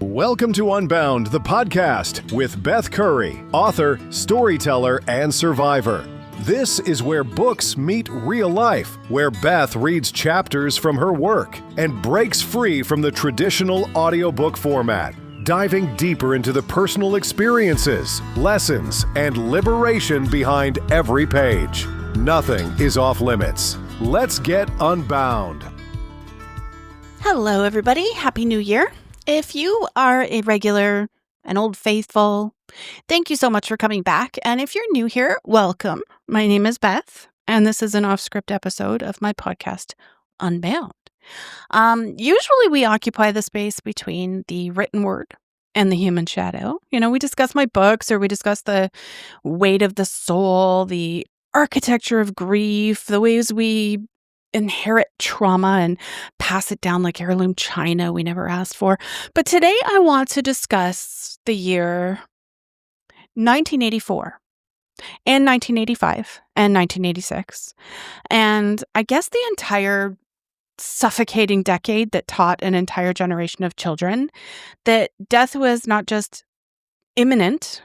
Welcome to Unbound, the podcast with Beth Curry, author, storyteller, and survivor. This is where books meet real life, where Beth reads chapters from her work and breaks free from the traditional audiobook format, diving deeper into the personal experiences, lessons, and liberation behind every page. Nothing is off limits. Let's get unbound. Hello, everybody. Happy New Year. If you are a regular, an old faithful, thank you so much for coming back. And if you're new here, welcome. My name is Beth, and this is an off-script episode of my podcast, Unbound. Usually we occupy the space between the written word and the human shadow. We discuss my books, or we discuss the weight of the soul, the architecture of grief, the ways we inherit trauma and pass it down like heirloom china we never asked for. But today I want to discuss the year 1984 and 1985 and 1986. And I guess the entire suffocating decade that taught an entire generation of children that death was not just imminent,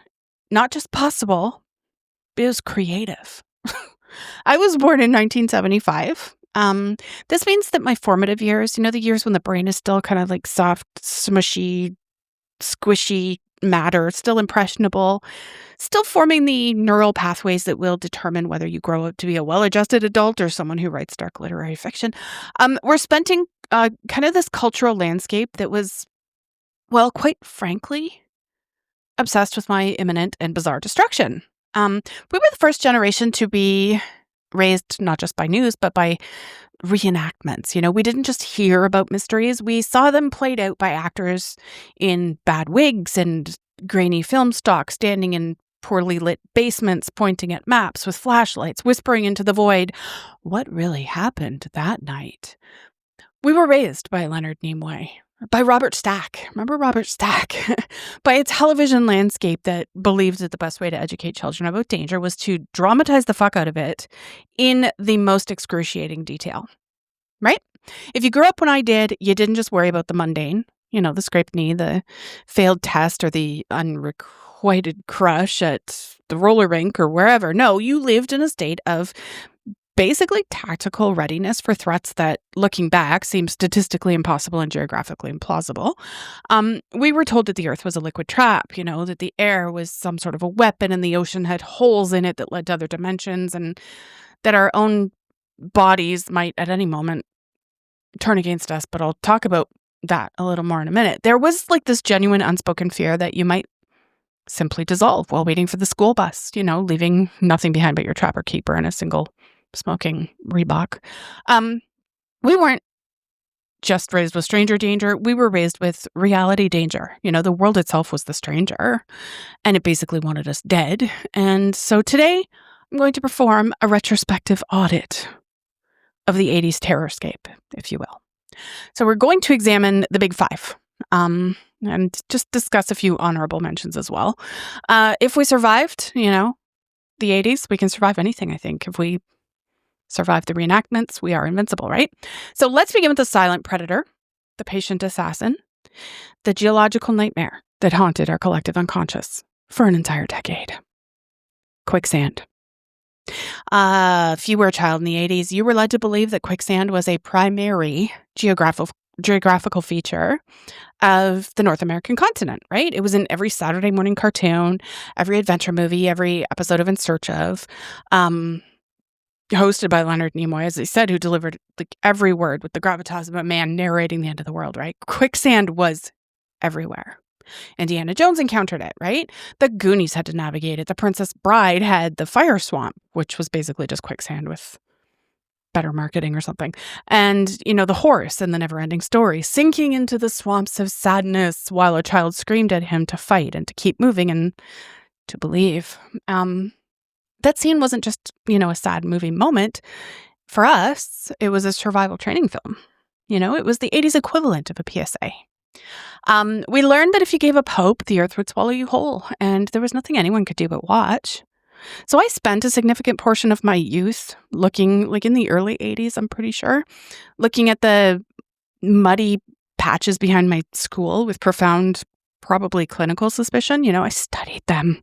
not just possible, but it was creative. I was born in 1975. This means that my formative years, the years when the brain is still kind of like soft, smushy, squishy matter, still impressionable, still forming the neural pathways that will determine whether you grow up to be a well-adjusted adult or someone who writes dark literary fiction. We're spent in kind of this cultural landscape that was, well, quite frankly, obsessed with my imminent and bizarre destruction. We were the first generation to be raised not just by news, but by reenactments. We didn't just hear about mysteries. We saw them played out by actors in bad wigs and grainy film stock, standing in poorly lit basements, pointing at maps with flashlights, whispering into the void, what really happened that night? We were raised by Leonard Nimoy, by Robert Stack. Remember Robert Stack? By a television landscape that believed that the best way to educate children about danger was to dramatize the fuck out of it in the most excruciating detail. Right? If you grew up when I did, you didn't just worry about the mundane, the scraped knee, the failed test, or the unrequited crush at the roller rink or wherever. No, you lived in a state of basically tactical readiness for threats that, looking back, seem statistically impossible and geographically implausible. We were told that the earth was a liquid trap, that the air was some sort of a weapon and the ocean had holes in it that led to other dimensions, and that our own bodies might at any moment turn against us. But I'll talk about that a little more in a minute. There was like this genuine unspoken fear that you might simply dissolve while waiting for the school bus, leaving nothing behind but your trapper keeper and a single smoking Reebok. We weren't just raised with stranger danger. We were raised with reality danger. The world itself was the stranger, and it basically wanted us dead. And so today I'm going to perform a retrospective audit of the 80s terrorscape, if you will. So we're going to examine the big five, and just discuss a few honorable mentions as well. If we survived, the 80s, we can survive anything, I think. If we survive the reenactments, we are invincible, right? So let's begin with the silent predator, the patient assassin, the geological nightmare that haunted our collective unconscious for an entire decade. Quicksand. If you were a child in the 80s, you were led to believe that quicksand was a primary geographical feature of the North American continent, right? It was in every Saturday morning cartoon, every adventure movie, every episode of In Search of, hosted by Leonard Nimoy, as I said, who delivered like every word with the gravitas of a man narrating the end of the world, right? Quicksand was everywhere. Indiana Jones encountered it, right? The Goonies had to navigate it. The Princess Bride had the fire swamp, which was basically just quicksand with better marketing or something. And, the horse in the never-ending story, sinking into the swamps of sadness while a child screamed at him to fight and to keep moving and to believe. That scene wasn't just, a sad movie moment. For us, it was a survival training film. It was the 80s equivalent of a PSA. We learned that if you gave up hope, the earth would swallow you whole, and there was nothing anyone could do but watch. So I spent a significant portion of my youth looking, like in the early 80s, I'm pretty sure, looking at the muddy patches behind my school with profound, probably clinical suspicion. I studied them.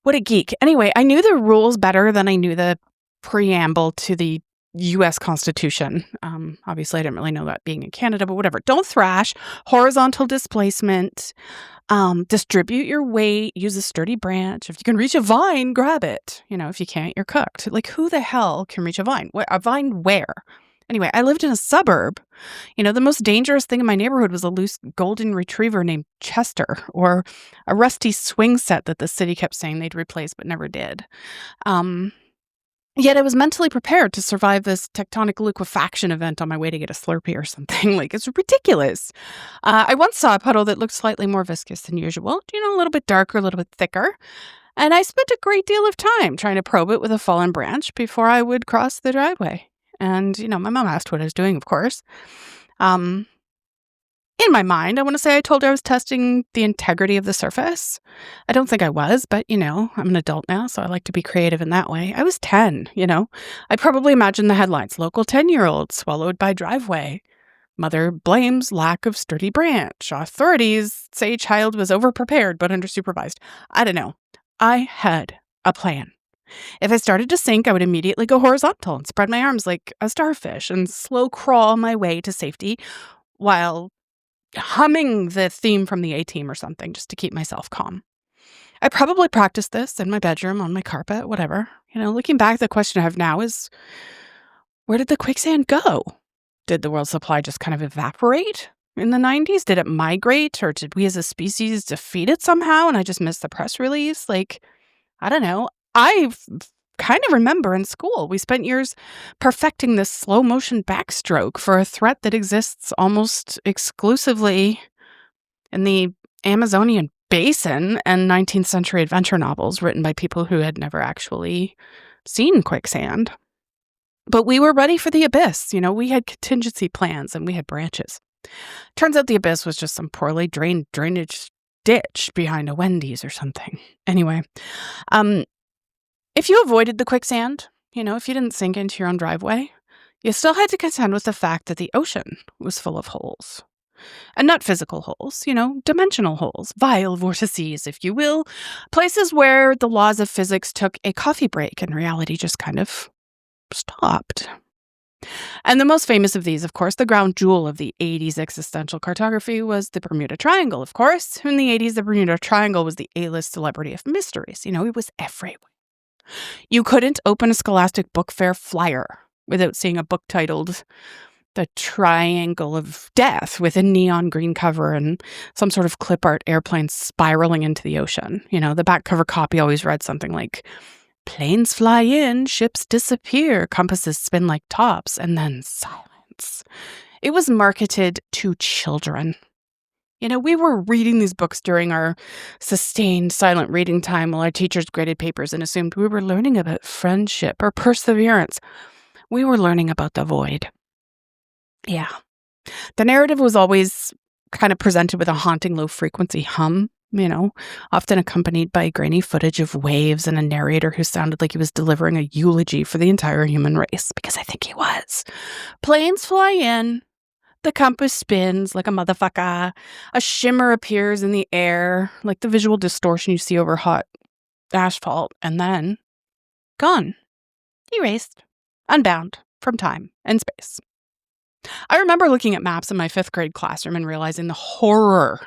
What a geek. Anyway, I knew the rules better than I knew the preamble to the U.S. Constitution. Obviously, I didn't really know that being in Canada, but whatever. Don't thrash. Horizontal displacement. Distribute your weight. Use a sturdy branch. If you can reach a vine, grab it. If you can't, you're cooked. Like, who the hell can reach a vine? A vine where? Anyway, I lived in a suburb. The most dangerous thing in my neighborhood was a loose golden retriever named Chester, or a rusty swing set that the city kept saying they'd replace but never did. Yet I was mentally prepared to survive this tectonic liquefaction event on my way to get a Slurpee or something. Like, it's ridiculous. I once saw a puddle that looked slightly more viscous than usual, a little bit darker, a little bit thicker. And I spent a great deal of time trying to probe it with a fallen branch before I would cross the driveway. And, my mom asked what I was doing, of course. In my mind, I want to say I told her I was testing the integrity of the surface. I don't think I was, but, I'm an adult now, so I like to be creative in that way. I was 10, I probably imagined the headlines. Local 10-year-old swallowed by driveway. Mother blames lack of sturdy branch. Authorities say child was overprepared but undersupervised. I don't know. I had a plan. If I started to sink, I would immediately go horizontal and spread my arms like a starfish and slow crawl my way to safety while humming the theme from the A-Team or something just to keep myself calm. I probably practiced this in my bedroom, on my carpet, whatever. Looking back, the question I have now is, where did the quicksand go? Did the world supply just kind of evaporate in the 90s? Did it migrate, or did we as a species defeat it somehow and I just missed the press release? Like, I don't know. I kind of remember in school, we spent years perfecting this slow motion backstroke for a threat that exists almost exclusively in the Amazonian basin and 19th century adventure novels written by people who had never actually seen quicksand. But we were ready for the abyss. We had contingency plans and we had branches. Turns out the abyss was just some poorly drained drainage ditch behind a Wendy's or something. Anyway, if you avoided the quicksand, if you didn't sink into your own driveway, you still had to contend with the fact that the ocean was full of holes. And not physical holes, dimensional holes, vile vortices, if you will, places where the laws of physics took a coffee break and reality just kind of stopped. And the most famous of these, of course, the ground jewel of the 80s existential cartography was the Bermuda Triangle, of course. In the 80s, the Bermuda Triangle was the A-list celebrity of mysteries. It was everywhere. You couldn't open a Scholastic Book Fair flyer without seeing a book titled The Triangle of Death with a neon green cover and some sort of clip art airplane spiraling into the ocean. The back cover copy always read something like, planes fly in, ships disappear, compasses spin like tops, and then silence. It was marketed to children. We were reading these books during our sustained silent reading time while our teachers graded papers and assumed we were learning about friendship or perseverance. We were learning about the void. Yeah. The narrative was always kind of presented with a haunting low-frequency hum, often accompanied by grainy footage of waves and a narrator who sounded like he was delivering a eulogy for the entire human race, because I think he was. Planes fly in. The compass spins like a motherfucker. A shimmer appears in the air, like the visual distortion you see over hot asphalt, and then gone. Erased. Unbound from time and space. I remember looking at maps in my 5th grade classroom and realizing the horror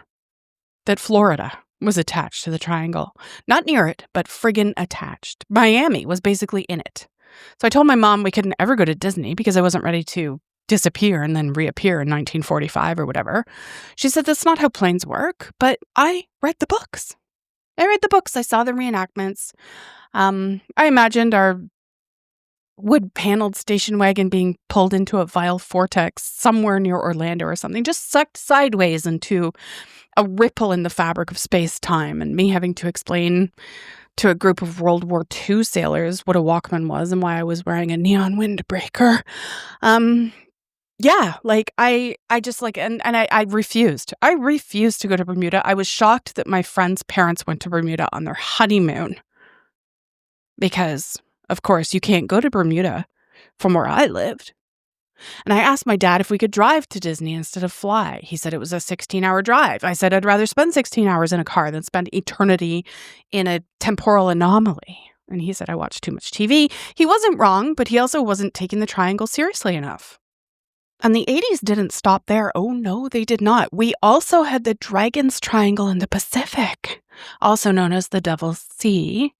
that Florida was attached to the triangle. Not near it, but friggin' attached. Miami was basically in it. So I told my mom we couldn't ever go to Disney because I wasn't ready to disappear and then reappear in 1945 or whatever. She said that's not how planes work, but I read the books. I saw the reenactments. I imagined our wood-paneled station wagon being pulled into a vile vortex somewhere near Orlando or something, just sucked sideways into a ripple in the fabric of space-time, and me having to explain to a group of World War II sailors what a Walkman was and why I was wearing a neon windbreaker. Yeah, like I just like, and I refused. I refused to go to Bermuda. I was shocked that my friends' parents went to Bermuda on their honeymoon because, of course, you can't go to Bermuda from where I lived. And I asked my dad if we could drive to Disney instead of fly. He said it was a 16-hour drive. I said I'd rather spend 16 hours in a car than spend eternity in a temporal anomaly. And he said I watched too much TV. He wasn't wrong, but he also wasn't taking the triangle seriously enough. And the 80s didn't stop there. Oh, no, they did not. We also had the Dragon's Triangle in the Pacific, also known as the Devil's Sea.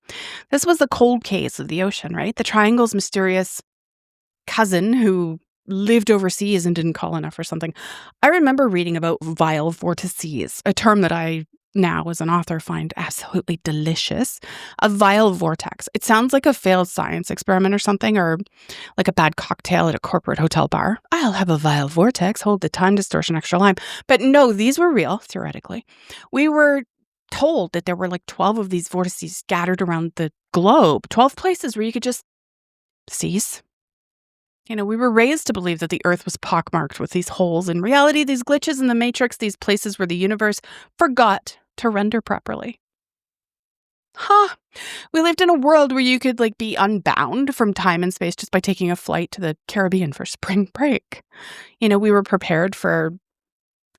This was the cold case of the ocean, right? The triangle's mysterious cousin who lived overseas and didn't call enough or something. I remember reading about vile vortices, a term that I now as an author find absolutely delicious. A vile vortex. It sounds like a failed science experiment or something, or like a bad cocktail at a corporate hotel bar. I'll have a vile vortex, hold the time distortion extra lime. But no, these were real, theoretically. We were told that there were like 12 of these vortices scattered around the globe, 12 places where you could just cease. We were raised to believe that the Earth was pockmarked with these holes. In reality, these glitches in the matrix, these places where the universe forgot to render properly. We lived in a world where you could be unbound from time and space just by taking a flight to the Caribbean for spring break. We were prepared for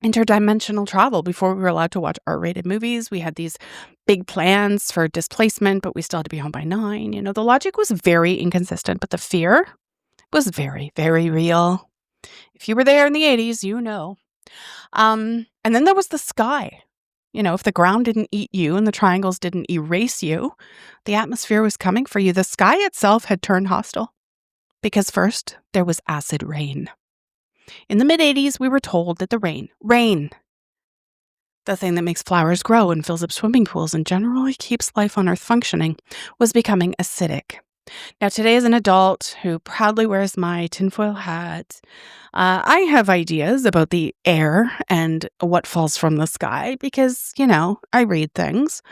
interdimensional travel before we were allowed to watch R-rated movies. We had these big plans for displacement, but we still had to be home by 9. The logic was very inconsistent, but the fear was very, very real. If you were there in the 80s, you know. And then there was the sky. If the ground didn't eat you and the triangles didn't erase you, the atmosphere was coming for you. The sky itself had turned hostile. Because first, there was acid rain. In the mid-80s, we were told that the rain, the thing that makes flowers grow and fills up swimming pools and generally keeps life on Earth functioning, was becoming acidic. Now, today as an adult who proudly wears my tinfoil hat, I have ideas about the air and what falls from the sky because, I read things.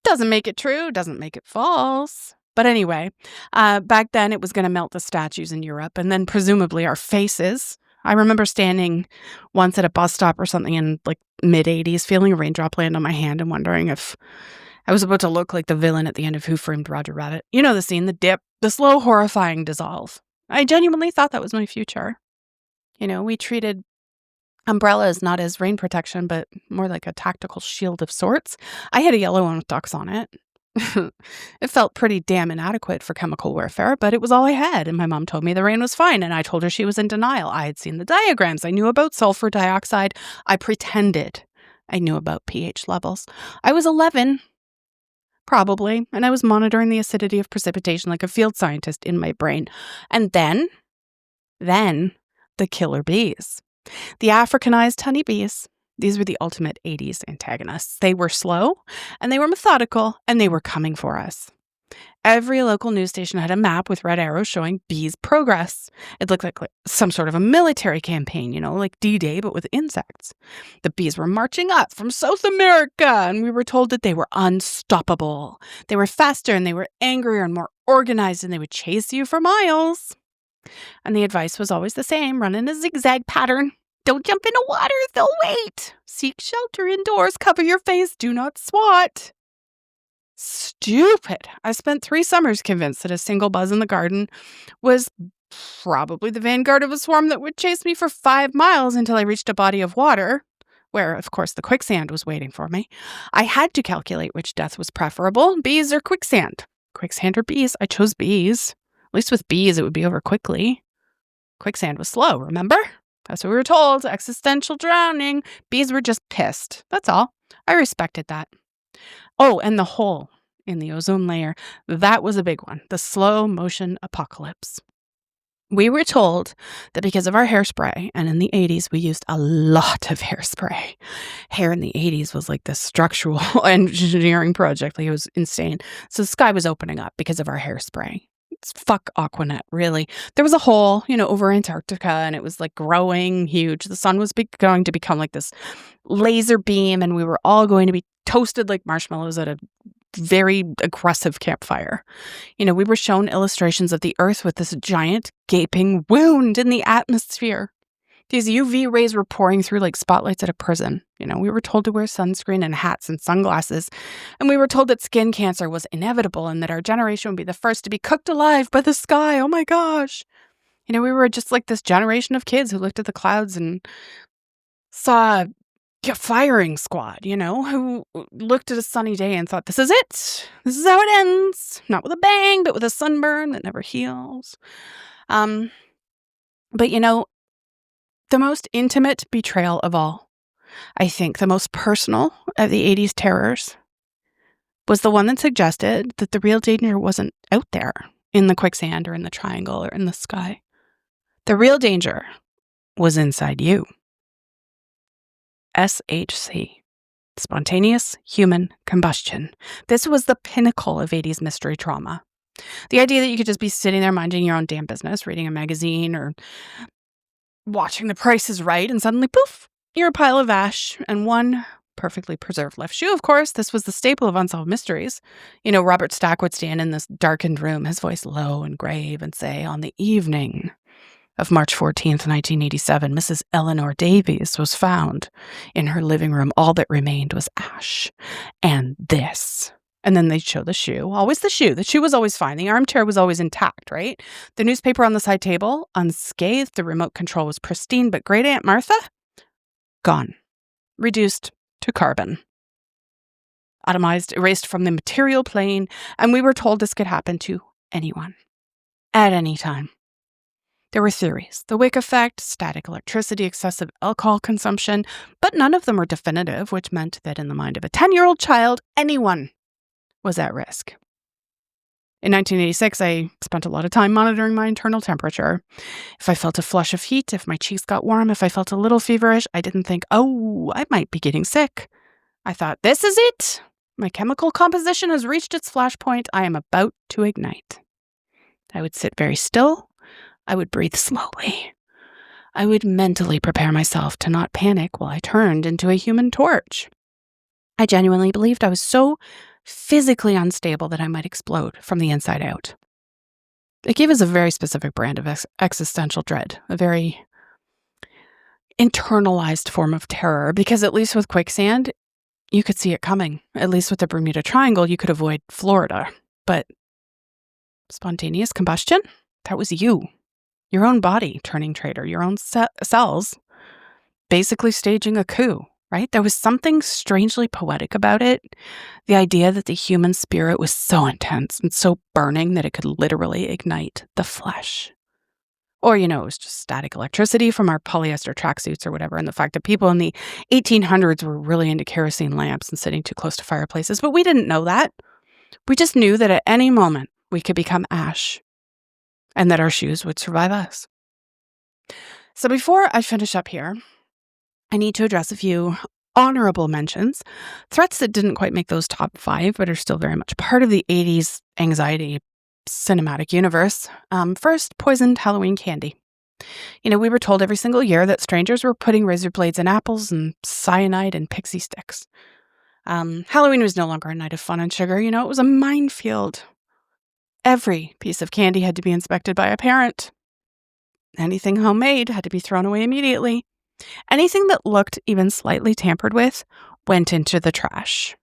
Doesn't make it true, doesn't make it false. But anyway, back then it was going to melt the statues in Europe and then presumably our faces. I remember standing once at a bus stop or something in mid-80s, feeling a raindrop land on my hand and wondering if I was about to look like the villain at the end of Who Framed Roger Rabbit. You know the scene, the dip, the slow, horrifying dissolve. I genuinely thought that was my future. We treated umbrellas not as rain protection, but more like a tactical shield of sorts. I had a yellow one with ducks on it. It felt pretty damn inadequate for chemical warfare, but it was all I had. And my mom told me the rain was fine, and I told her she was in denial. I had seen the diagrams. I knew about sulfur dioxide. I pretended I knew about pH levels. I was 11. Probably. And I was monitoring the acidity of precipitation like a field scientist in my brain. And then the killer bees. The Africanized honeybees. These were the ultimate 80s antagonists. They were slow, and they were methodical, and they were coming for us. Every local news station had a map with red arrows showing bees' progress. It looked like some sort of a military campaign, like D-Day, but with insects. The bees were marching up from South America, and we were told that they were unstoppable. They were faster, and they were angrier and more organized, and they would chase you for miles. And the advice was always the same, run in a zigzag pattern. Don't jump into water, they'll wait. Seek shelter indoors, cover your face, do not swat. Stupid. I spent 3 summers convinced that a single buzz in the garden was probably the vanguard of a swarm that would chase me for 5 miles until I reached a body of water, where, of course, the quicksand was waiting for me. I had to calculate which death was preferable, bees or quicksand. Quicksand or bees? I chose bees. At least with bees, it would be over quickly. Quicksand was slow, remember? That's what we were told. Existential drowning. Bees were just pissed. That's all. I respected that. Oh, and the hole in the ozone layer. That was a big one. The slow motion apocalypse. We were told that because of our hairspray, and in the 80s, we used a lot of hairspray. Hair in the 80s was like this structural engineering project. It was insane. So the sky was opening up because of our hairspray. Fuck Aquanet, really. There was a hole, over Antarctica, and it was growing huge. The sun was going to become like this laser beam, and we were all going to be toasted like marshmallows at a very aggressive campfire. We were shown illustrations of the Earth with this giant gaping wound in the atmosphere. These UV rays were pouring through like spotlights at a prison. We were told to wear sunscreen and hats and sunglasses. And we were told that skin cancer was inevitable and that our generation would be the first to be cooked alive by the sky. Oh my gosh. We were just like this generation of kids who looked at the clouds and saw a firing squad, who looked at a sunny day and thought, this is it. This is how it ends. Not with a bang, but with a sunburn that never heals. But the most intimate betrayal of all, I think the most personal of the 80s terrors, was the one that suggested that the real danger wasn't out there in the quicksand or in the triangle or in the sky. The real danger was inside you. SHC. Spontaneous human combustion. This was the pinnacle of 80s mystery trauma. The idea that you could just be sitting there minding your own damn business, reading a magazine or watching The Price is Right, and suddenly, poof, you're a pile of ash and one perfectly preserved left shoe, of course. This was the staple of Unsolved Mysteries. Robert Stack would stand in this darkened room, his voice low and grave, and say, on the evening of March 14th, 1987, Mrs. Eleanor Davies was found in her living room. All that remained was ash and this. And then they'd show the shoe. Always the shoe. The shoe was always fine. The armchair was always intact, right? The newspaper on the side table, unscathed. The remote control was pristine, but Great Aunt Martha? Gone. Reduced to carbon. Atomized, erased from the material plane, and we were told this could happen to anyone. At any time. There were theories, the Wick effect, static electricity, excessive alcohol consumption, but none of them were definitive, which meant that in the mind of a 10-year-old child, anyone was at risk. In 1986, I spent a lot of time monitoring my internal temperature. If I felt a flush of heat, if my cheeks got warm, if I felt a little feverish, I didn't think, I might be getting sick. I thought, this is it. My chemical composition has reached its flashpoint. I am about to ignite. I would sit very still. I would breathe slowly. I would mentally prepare myself to not panic while I turned into a human torch. I genuinely believed I was so physically unstable that I might explode from the inside out. It gave us a very specific brand of existential dread, a very internalized form of terror, because at least with quicksand, you could see it coming. At least with the Bermuda Triangle, you could avoid Florida. But spontaneous combustion? That was you. Your own body turning traitor, your own cells basically staging a coup, right? There was something strangely poetic about it. The idea that the human spirit was so intense and so burning that it could literally ignite the flesh. Or, it was just static electricity from our polyester tracksuits or whatever, and the fact that people in the 1800s were really into kerosene lamps and sitting too close to fireplaces. But we didn't know that. We just knew that at any moment we could become ash. And that our shoes would survive us. So before I finish up here, I need to address a few honorable mentions. Threats that didn't quite make those top 5, but are still very much part of the 80s anxiety cinematic universe. First, poisoned Halloween candy. We were told every single year that strangers were putting razor blades in apples and cyanide in pixie sticks. Halloween was no longer a night of fun and sugar. It was a minefield. Every piece of candy had to be inspected by a parent. Anything homemade had to be thrown away immediately. Anything that looked even slightly tampered with went into the trash.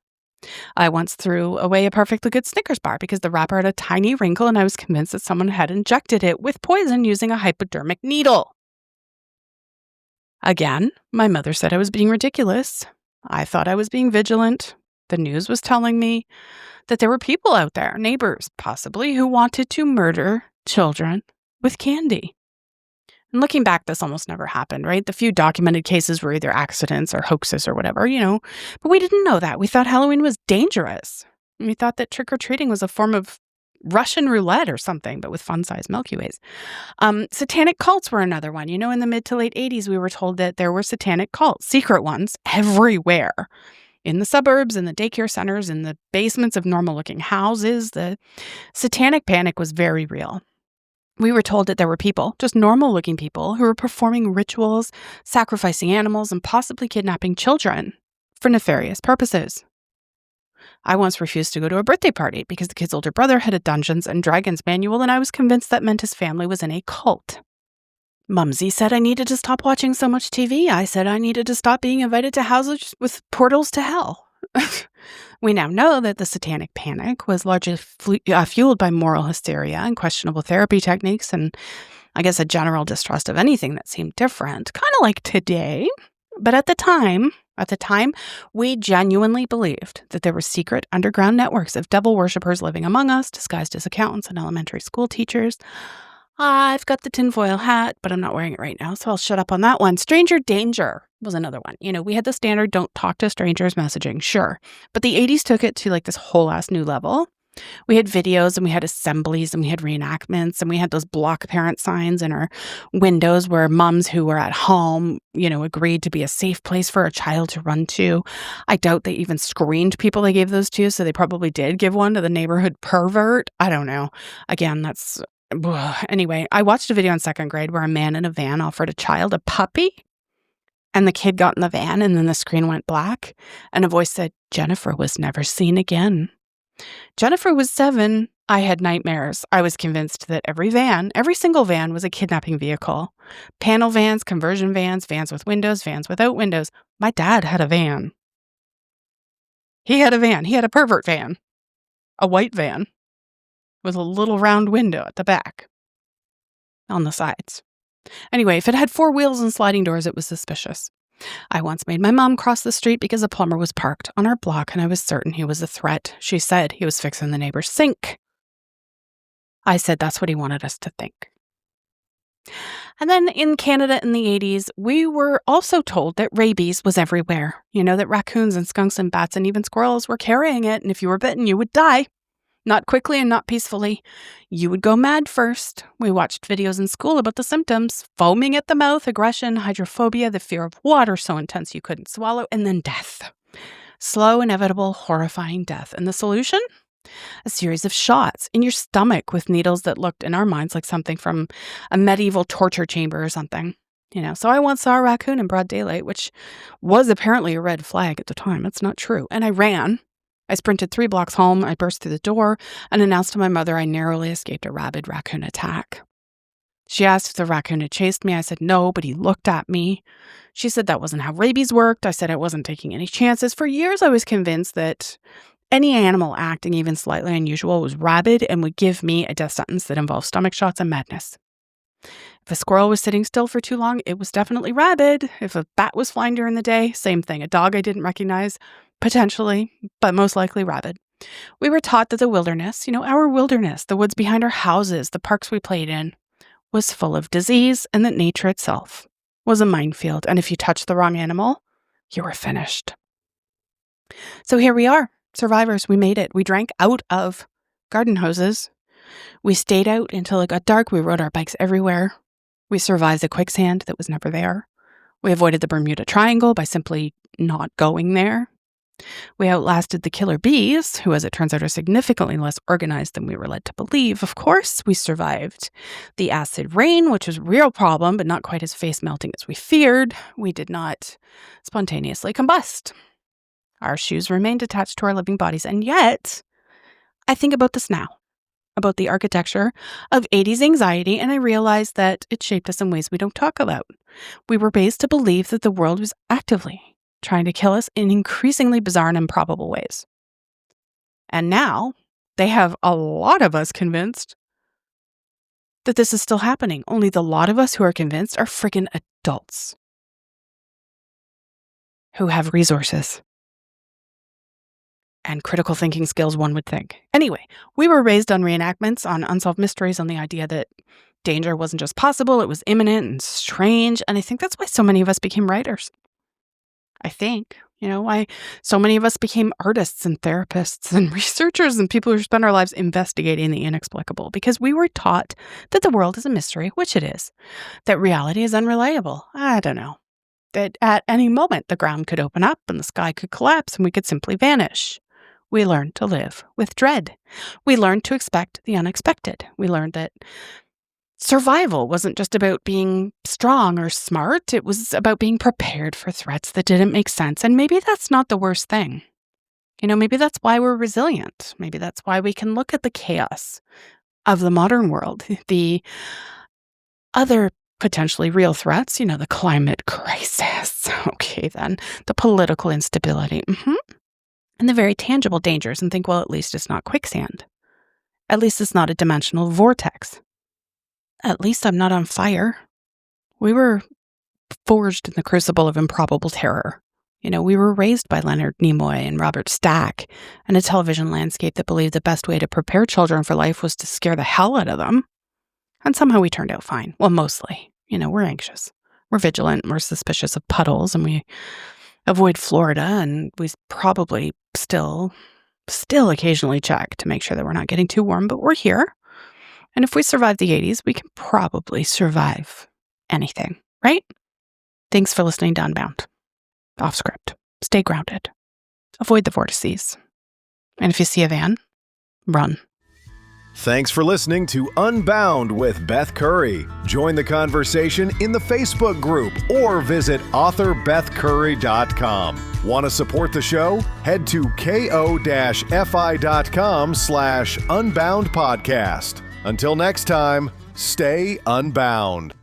I once threw away a perfectly good Snickers bar because the wrapper had a tiny wrinkle and I was convinced that someone had injected it with poison using a hypodermic needle. Again, my mother said I was being ridiculous. I thought I was being vigilant. The news was telling me that there were people out there, neighbors possibly, who wanted to murder children with candy. And looking back, this almost never happened, right? The few documented cases were either accidents or hoaxes or whatever, But we didn't know that. We thought Halloween was dangerous. We thought that trick-or-treating was a form of Russian roulette or something, but with fun-sized Milky Ways. Satanic cults were another one. In the mid to late 80s, we were told that there were satanic cults, secret ones, everywhere. In the suburbs, in the daycare centers, in the basements of normal-looking houses. The satanic panic was very real. We were told that there were people, just normal-looking people, who were performing rituals, sacrificing animals, and possibly kidnapping children for nefarious purposes. I once refused to go to a birthday party because the kid's older brother had a Dungeons and Dragons manual, and I was convinced that meant his family was in a cult. Mumsy said I needed to stop watching so much TV. I said I needed to stop being invited to houses with portals to hell. We now know that the satanic panic was largely fueled by moral hysteria and questionable therapy techniques, and I guess a general distrust of anything that seemed different, kind of like today. But at the time, we genuinely believed that there were secret underground networks of devil worshippers living among us, disguised as accountants and elementary school teachers. I've got the tinfoil hat, but I'm not wearing it right now, so I'll shut up on that one. Stranger danger was another one. We had the standard don't talk to strangers messaging, sure. But the 80s took it to like this whole ass new level. We had videos and we had assemblies and we had reenactments and we had those block parent signs in our windows where moms who were at home, agreed to be a safe place for a child to run to. I doubt they even screened people they gave those to, so they probably did give one to the neighborhood pervert. I don't know. Again, that's... Anyway, I watched a video in second grade where a man in a van offered a child a puppy, and the kid got in the van and then the screen went black and a voice said, "Jennifer was never seen again." Jennifer was 7. I had nightmares. I was convinced that every single van was a kidnapping vehicle. Panel vans, conversion vans, vans with windows, vans without windows. My dad had a van. He had a van. He had a pervert van. A white van with a little round window at the back on the sides. Anyway, if it had 4 wheels and sliding doors, it was suspicious. I once made my mom cross the street because a plumber was parked on our block and I was certain he was a threat. She said he was fixing the neighbor's sink. I said that's what he wanted us to think. And then in Canada in the 80s, we were also told that rabies was everywhere. That raccoons and skunks and bats and even squirrels were carrying it, and if you were bitten, you would die. Not quickly and not peacefully. You would go mad first. We watched videos in school about the symptoms: foaming at the mouth, aggression, hydrophobia, the fear of water so intense you couldn't swallow, and then death. Slow, inevitable, horrifying death. And the solution? A series of shots in your stomach with needles that looked, in our minds, like something from a medieval torture chamber or something. So I once saw a raccoon in broad daylight, which was apparently a red flag at the time. It's not true. And I ran. I sprinted 3 blocks home. I burst through the door and announced to my mother I narrowly escaped a rabid raccoon attack. She asked if the raccoon had chased me. I said no, but he looked at me. She said that wasn't how rabies worked. I said I wasn't taking any chances. For years, I was convinced that any animal acting even slightly unusual was rabid and would give me a death sentence that involved stomach shots and madness. If a squirrel was sitting still for too long, it was definitely rabid. If a bat was flying during the day, same thing. A dog I didn't recognize, potentially, but most likely rabid. We were taught that the wilderness, our wilderness, the woods behind our houses, the parks we played in, was full of disease, and that nature itself was a minefield. And if you touched the wrong animal, you were finished. So here we are, survivors. We made it. We drank out of garden hoses. We stayed out until it got dark. We rode our bikes everywhere. We survived the quicksand that was never there. We avoided the Bermuda Triangle by simply not going there. We outlasted the killer bees, who, as it turns out, are significantly less organized than we were led to believe. Of course, we survived the acid rain, which was a real problem, but not quite as face-melting as we feared. We did not spontaneously combust. Our shoes remained attached to our living bodies, and yet, I think about this now, about the architecture of 80s anxiety, and I realize that it shaped us in ways we don't talk about. We were raised to believe that the world was actively trying to kill us in increasingly bizarre and improbable ways. And now, they have a lot of us convinced that this is still happening. Only the lot of us who are convinced are friggin' adults who have resources and critical thinking skills, one would think. Anyway, we were raised on reenactments, on unsolved mysteries, on the idea that danger wasn't just possible, it was imminent and strange. And I think that's why so many of us became writers. I think, why so many of us became artists and therapists and researchers and people who spend our lives investigating the inexplicable, because we were taught that the world is a mystery, which it is, that reality is unreliable. I don't know. That at any moment the ground could open up and the sky could collapse and we could simply vanish. We learned to live with dread. We learned to expect the unexpected. We learned that survival wasn't just about being strong or smart. It was about being prepared for threats that didn't make sense. And maybe that's not the worst thing. Maybe that's why we're resilient. Maybe that's why we can look at the chaos of the modern world, the other potentially real threats, the climate crisis. Okay, then the political instability. And the very tangible dangers, and think, well, at least it's not quicksand. At least it's not a dimensional vortex. at least I'm not on fire. We were forged in the crucible of improbable terror. We were raised by Leonard Nimoy and Robert Stack in a television landscape that believed the best way to prepare children for life was to scare the hell out of them. And somehow we turned out fine. Well, mostly. We're anxious. We're vigilant. We're suspicious of puddles, and we avoid Florida, and we probably still occasionally check to make sure that we're not getting too warm, but we're here. And if we survive the 80s, we can probably survive anything, right? Thanks for listening to Unbound. Off script. Stay grounded. Avoid the vortices. And if you see a van, run. Thanks for listening to Unbound with Beth Curry. Join the conversation in the Facebook group or visit author.bethcurry.com. Want to support the show? Head to ko-fi.com/unbound podcast. Until next time, stay unbound.